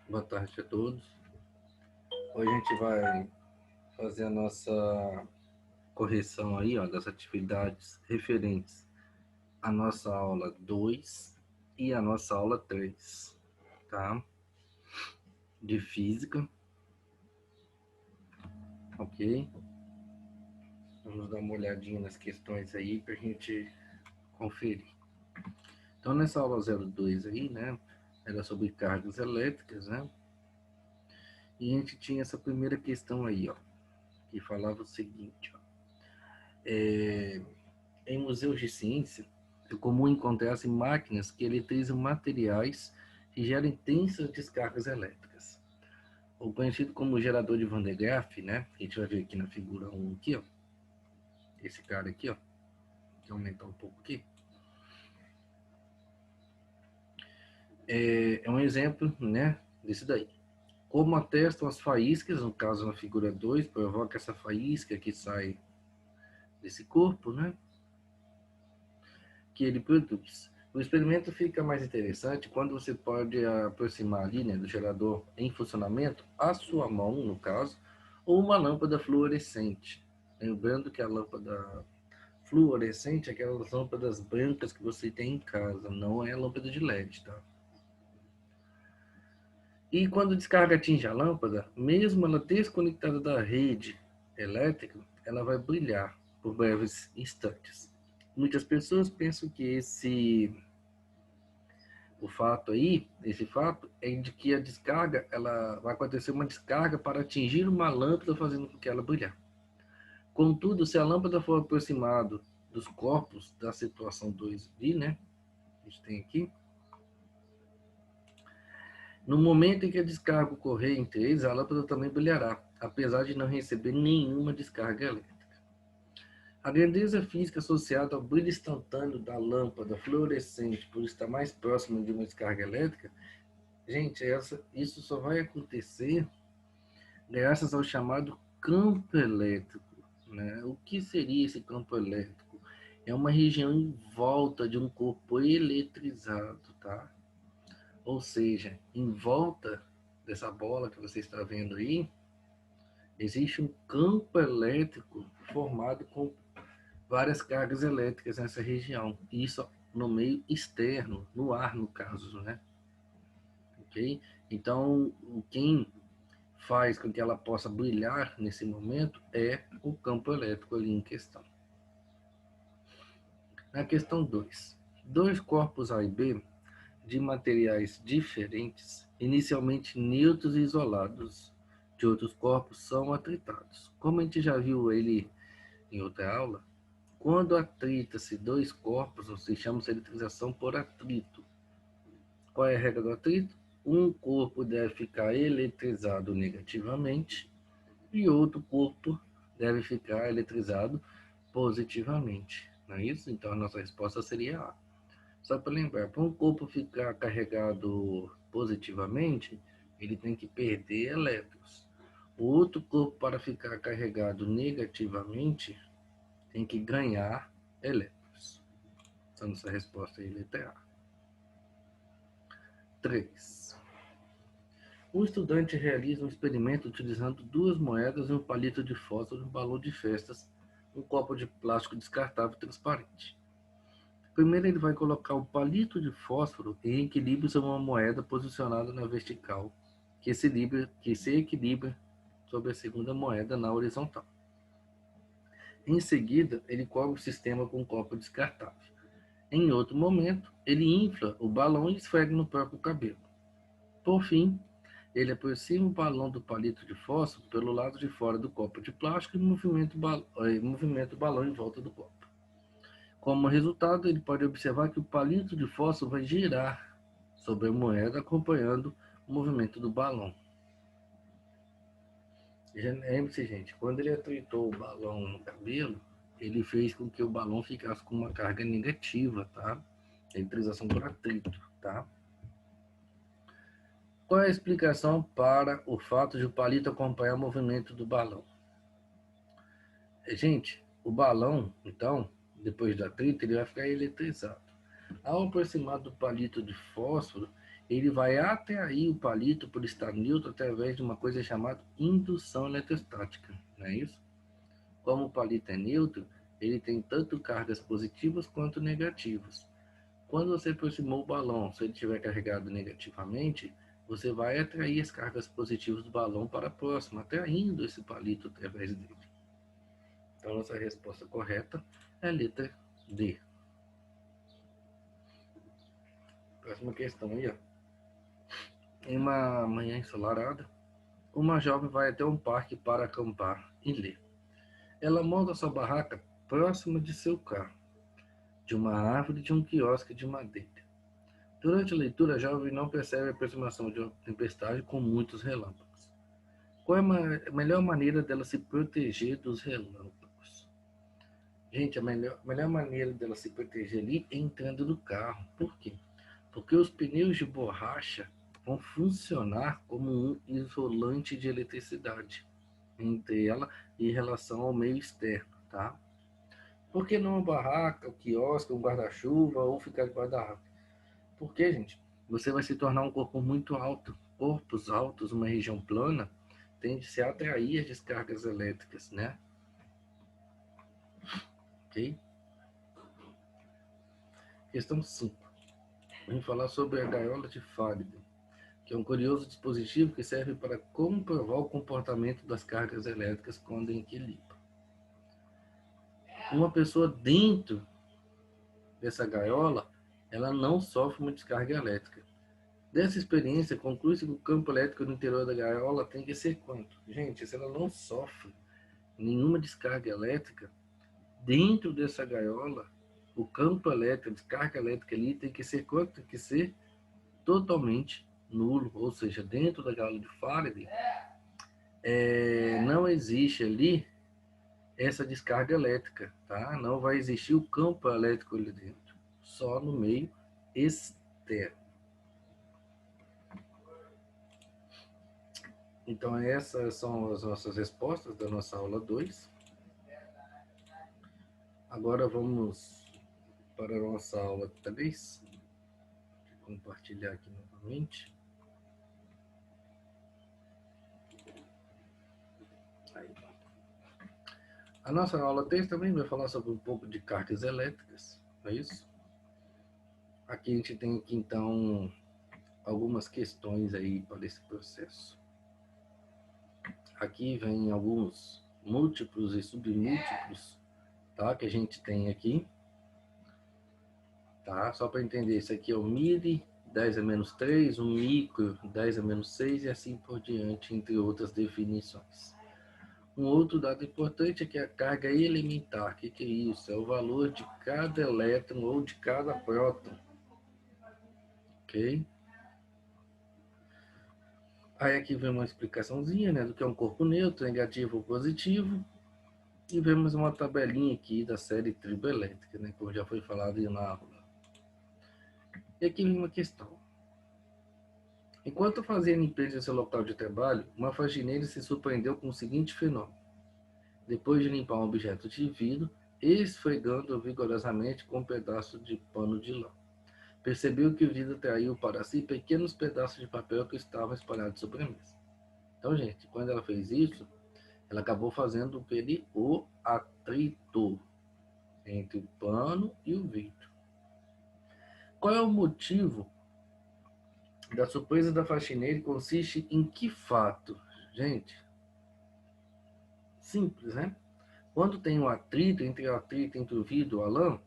Boa tarde a todos. Hoje a gente vai fazer a nossa correção aí, ó, das atividades referentes à nossa aula 2 e à nossa aula 3, tá? De física, ok? Vamos dar uma olhadinha nas questões aí pra gente conferir. Então, nessa aula 02 aí, né, era sobre cargas elétricas, né? E a gente tinha essa primeira questão aí, ó, que falava o seguinte, ó. Em museus de ciência, é comum encontrar-se máquinas que eletrizam materiais que geram intensas descargas elétricas. O conhecido como gerador de Van de Graaff, né? Que a gente vai ver aqui na figura 1 aqui, ó. Esse cara aqui, ó. Deixa eu aumentar um pouco aqui. É um exemplo, né? Desse daí. Como atestam as faíscas, no caso na figura 2, provoca essa faísca que sai desse corpo, né? Que ele produz. O experimento fica mais interessante quando você pode aproximar ali, né, do gerador em funcionamento a sua mão, no caso, ou uma lâmpada fluorescente. Lembrando que a lâmpada fluorescente é aquelas lâmpadas brancas que você tem em casa, não é lâmpada de LED, tá? E quando a descarga atinge a lâmpada, mesmo ela desconectada da rede elétrica, ela vai brilhar por breves instantes. Muitas pessoas pensam que esse fato é de que a descarga, ela vai acontecer uma descarga para atingir uma lâmpada, fazendo com que ela brilhar. Contudo, se a lâmpada for aproximada dos corpos da situação 2D, né? A gente tem aqui. No momento em que a descarga ocorrer entre eles, a lâmpada também brilhará, apesar de não receber nenhuma descarga elétrica. A grandeza física associada ao brilho instantâneo da lâmpada fluorescente por estar mais próxima de uma descarga elétrica, gente, isso só vai acontecer graças ao chamado campo elétrico. Né? O que seria esse campo elétrico? É uma região em volta de um corpo eletrizado, tá? Ou seja, em volta dessa bola que você está vendo aí, existe um campo elétrico formado com várias cargas elétricas nessa região. Isso no meio externo, no ar, no caso, né? Ok? Então, quem faz com que ela possa brilhar nesse momento é o campo elétrico ali em questão. Na questão 2, dois corpos A e B de materiais diferentes, inicialmente neutros e isolados de outros corpos, são atritados. Como a gente já viu ele em outra aula, quando atrita-se dois corpos, se chama-se eletrização por atrito. Qual é a regra do atrito? Um corpo deve ficar eletrizado negativamente e outro corpo deve ficar eletrizado positivamente. Não é isso? Então a nossa resposta seria A. Só para lembrar, para um corpo ficar carregado positivamente, ele tem que perder elétrons. O outro corpo, para ficar carregado negativamente, tem que ganhar elétrons. Então, nossa resposta é a letra A. 3. O estudante realiza um experimento utilizando duas moedas e um palito de fósforo, um balão de festas, um copo de plástico descartável transparente. Primeiro ele vai colocar o palito de fósforo em equilíbrio sobre uma moeda posicionada na vertical, que se equilibra sobre a segunda moeda na horizontal. Em seguida, ele cobre o sistema com um copo descartável. Em outro momento, ele infla o balão e esfrega no próprio cabelo. Por fim, ele aproxima o balão do palito de fósforo pelo lado de fora do copo de plástico e movimenta o balão em volta do copo. Como resultado, ele pode observar que o palito de fósforo vai girar sobre a moeda, acompanhando o movimento do balão. Lembre-se, gente, quando ele atritou o balão no cabelo, ele fez com que o balão ficasse com uma carga negativa, tá? Eletrização por atrito, tá? Qual é a explicação para o fato de o palito acompanhar o movimento do balão? Gente, o balão, então, depois do atrito, ele vai ficar eletrizado. Ao aproximar do palito de fósforo, ele vai atrair o palito por estar neutro através de uma coisa chamada indução eletrostática, não é isso? Como o palito é neutro, ele tem tanto cargas positivas quanto negativas. Quando você aproximou o balão, se ele estiver carregado negativamente, você vai atrair as cargas positivas do balão para próximo, atraindo esse palito através dele. Então, nossa resposta correta é a letra D. Próxima questão aí, ó. Em uma manhã ensolarada, uma jovem vai até um parque para acampar e ler. Ela monta sua barraca próxima de seu carro, de uma árvore e de um quiosque de madeira. Durante a leitura, a jovem não percebe a aproximação de uma tempestade com muitos relâmpagos. Qual é a melhor maneira dela se proteger dos relâmpagos? Gente, a melhor maneira dela se proteger ali é entrando no carro. Por quê? Porque os pneus de borracha vão funcionar como um isolante de eletricidade entre ela e em relação ao meio externo, tá? Por que não uma barraca, um quiosque, um guarda-chuva ou ficar debaixo da árvore? Porque, gente, você vai se tornar um corpo muito alto. Corpos altos, uma região plana, tende a atrair as descargas elétricas, né? Ok? Questão 5. Vamos falar sobre a gaiola de Faraday, que é um curioso dispositivo que serve para comprovar o comportamento das cargas elétricas quando em equilíbrio. Uma pessoa dentro dessa gaiola, ela não sofre uma descarga elétrica. Dessa experiência, conclui-se que o campo elétrico no interior da gaiola tem que ser quanto? Gente, se ela não sofre nenhuma descarga elétrica, dentro dessa gaiola, o campo elétrico, a descarga elétrica ali tem que ser quanto? Tem que ser totalmente nulo, ou seja, dentro da gaiola de Faraday, não existe ali essa descarga elétrica, tá? Não vai existir o campo elétrico ali dentro, só no meio externo. Então, essas são as nossas respostas da nossa aula 2. Agora vamos para a nossa aula 3. Vou compartilhar aqui novamente. Aí. A nossa aula 3 também vai falar sobre um pouco de cargas elétricas, não é isso? Aqui a gente tem aqui, então, algumas questões aí para esse processo. Aqui vem alguns múltiplos e submúltiplos, tá? Que a gente tem aqui, tá? Só para entender, isso aqui é o mili, 10 a menos 3, o micro, 10 a menos 6 e assim por diante, entre outras definições. Um outro dado importante é que a carga elementar, o que é isso? É o valor de cada elétron ou de cada próton, ok? Aí aqui vem uma explicaçãozinha, né, do que é um corpo neutro, negativo ou positivo. E vemos uma tabelinha aqui da série triboelétrica, né, como já foi falado na aula. E aqui vem uma questão. Enquanto fazia limpeza em seu local de trabalho, uma faxineira se surpreendeu com o seguinte fenômeno. Depois de limpar um objeto de vidro, esfregando-o vigorosamente com um pedaço de pano de lã, percebeu que o vidro atraiu para si pequenos pedaços de papel que estavam espalhados sobre a mesa. Então, gente, quando ela fez isso, ela acabou fazendo o atrito entre o pano e o vidro. Qual é o motivo da surpresa da faxineira? Consiste em que fato? Gente, simples, né? Quando tem um atrito entre o vidro e a lã,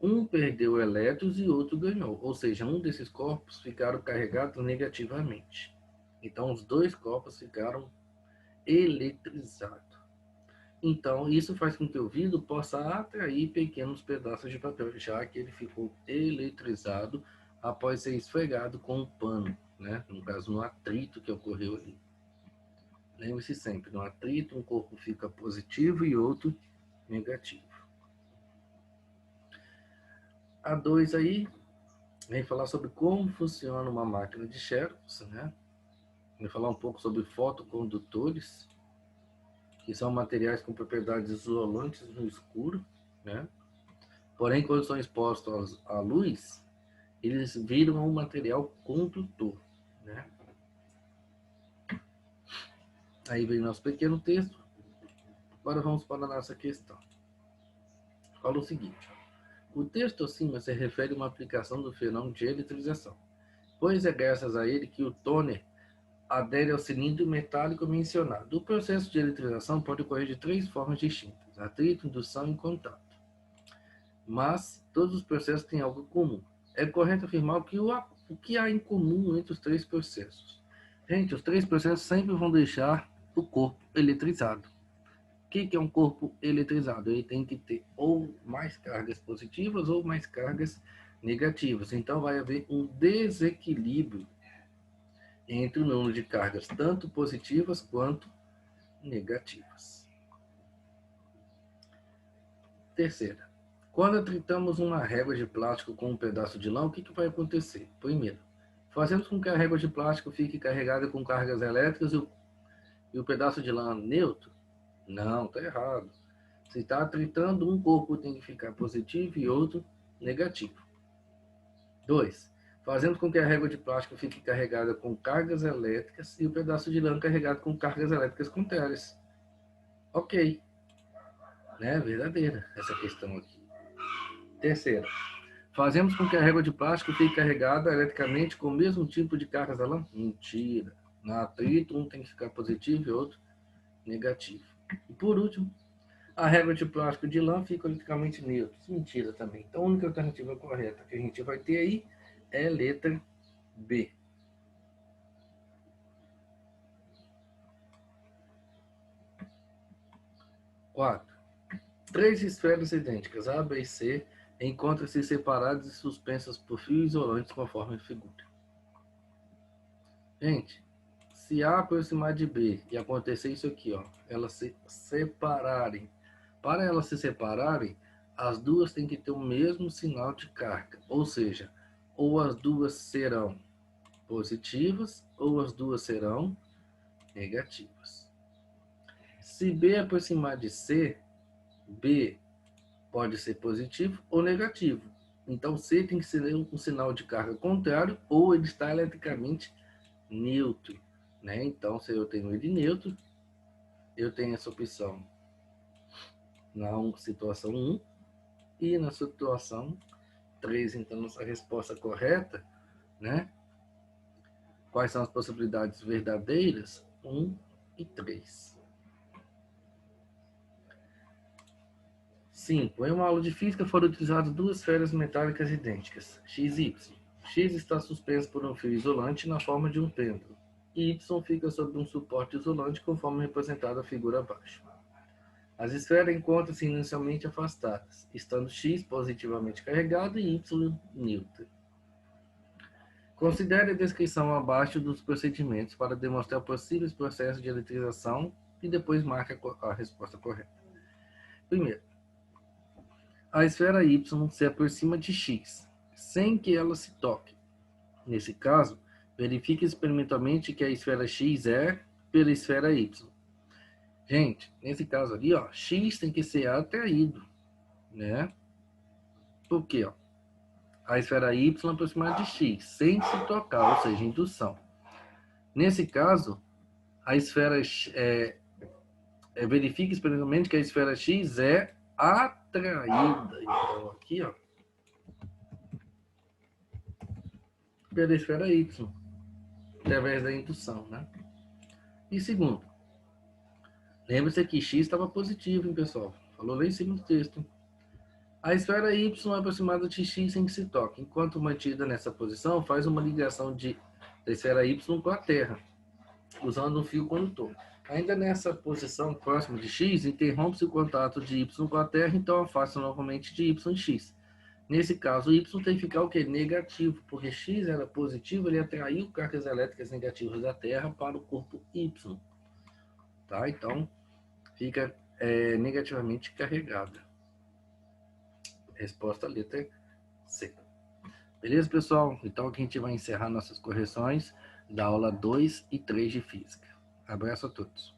um perdeu elétrons e outro ganhou. Ou seja, um desses corpos ficaram carregados negativamente. Então, os dois corpos ficaram eletrizados. Então, isso faz com que o vidro possa atrair pequenos pedaços de papel, já que ele ficou eletrizado após ser esfregado com um pano, né? No caso, no atrito que ocorreu ali. Lembre-se sempre, no atrito um corpo fica positivo e outro negativo. A 2 aí vem falar sobre como funciona uma máquina de Xerox, né? Vem falar um pouco sobre fotocondutores, que são materiais com propriedades isolantes no escuro, né? Porém, quando são expostos à luz, eles viram um material condutor, né? Aí vem nosso pequeno texto. Agora vamos para a nossa questão. Fala o seguinte: o texto acima se refere a uma aplicação do fenômeno de eletrização, pois é graças a ele que o toner adere ao cilindro metálico mencionado. O processo de eletrização pode ocorrer de 3 formas distintas: atrito, indução e contato. Mas todos os processos têm algo comum. É correto afirmar o que há em comum entre os 3 processos. Gente, os 3 processos sempre vão deixar o corpo eletrizado. O que é um corpo eletrizado? Ele tem que ter ou mais cargas positivas ou mais cargas negativas. Então vai haver um desequilíbrio entre o número de cargas, tanto positivas quanto negativas. Terceira, quando atritamos uma régua de plástico com um pedaço de lã, o que vai acontecer? Primeiro, fazemos com que a régua de plástico fique carregada com cargas elétricas e o pedaço de lã neutro? Não, está errado. Se está atritando, um corpo tem que ficar positivo e outro negativo. 2. Fazendo com que a régua de plástico fique carregada com cargas elétricas e o pedaço de lã carregado com cargas elétricas contrárias. Ok. Né? Verdadeira essa questão aqui. Terceira. Fazemos com que a régua de plástico fique carregada eletricamente com o mesmo tipo de cargas da lã? Mentira. Na atrito, um tem que ficar positivo e outro negativo. E por último, a régua de plástico de lã fica eletricamente neutros. Mentira também. Então a única alternativa correta que a gente vai ter aí é a letra B. Quatro. 3 esferas idênticas, A, B e C, encontram-se separadas e suspensas por fios isolantes conforme a figura. Gente, se A aproximar de B e acontecer isso aqui, ó, elas se separarem. Para elas se separarem, as duas têm que ter o mesmo sinal de carga. Ou seja, ou as duas serão positivas ou as duas serão negativas. Se B aproximar de C, B pode ser positivo ou negativo. Então C tem que ser um sinal de carga contrário ou ele está eletricamente neutro. Né? Então, se eu tenho ele neutro, eu tenho essa opção na situação 1 e na situação 3. Então, nossa resposta correta, né? Quais são as possibilidades verdadeiras? 1 e 3. 5. Em uma aula de física foram utilizadas 2 esferas metálicas idênticas, x e y. X está suspenso por um fio isolante na forma de um pêndulo, e y fica sobre um suporte isolante conforme representado a figura abaixo. As esferas encontram-se inicialmente afastadas, estando x positivamente carregado e y neutro. Considere a descrição abaixo dos procedimentos para demonstrar possíveis processos de eletrização e depois marque a resposta correta. Primeiro, a esfera Y se aproxima de X, sem que ela se toque. Nesse caso, verifique experimentalmente que a esfera X é pela esfera Y. Gente, nesse caso ali, ó, X tem que ser atraído, né? Por quê? Ó? A esfera Y aproximada de X, sem se tocar, ou seja, indução. Nesse caso, a esfera verifique experimentalmente que a esfera X é atraída. Então, aqui, ó, pela esfera Y, através da indução, né? E segundo, lembre-se que X estava positivo, hein, pessoal? Falou lá em cima do texto. A esfera Y é aproximada de X sem que se toque. Enquanto mantida nessa posição, faz uma ligação da esfera Y com a Terra, usando um fio condutor. Ainda nessa posição próxima de X, interrompe-se o contato de Y com a Terra, então afasta novamente de Y e X. Nesse caso, Y tem que ficar o quê? Negativo, porque X era positivo, ele atraiu cargas elétricas negativas da Terra para o corpo Y. Tá? Então, fica negativamente carregada. Resposta letra C. Beleza, pessoal? Então, aqui a gente vai encerrar nossas correções da aula 2 e 3 de Física. Abraço a todos.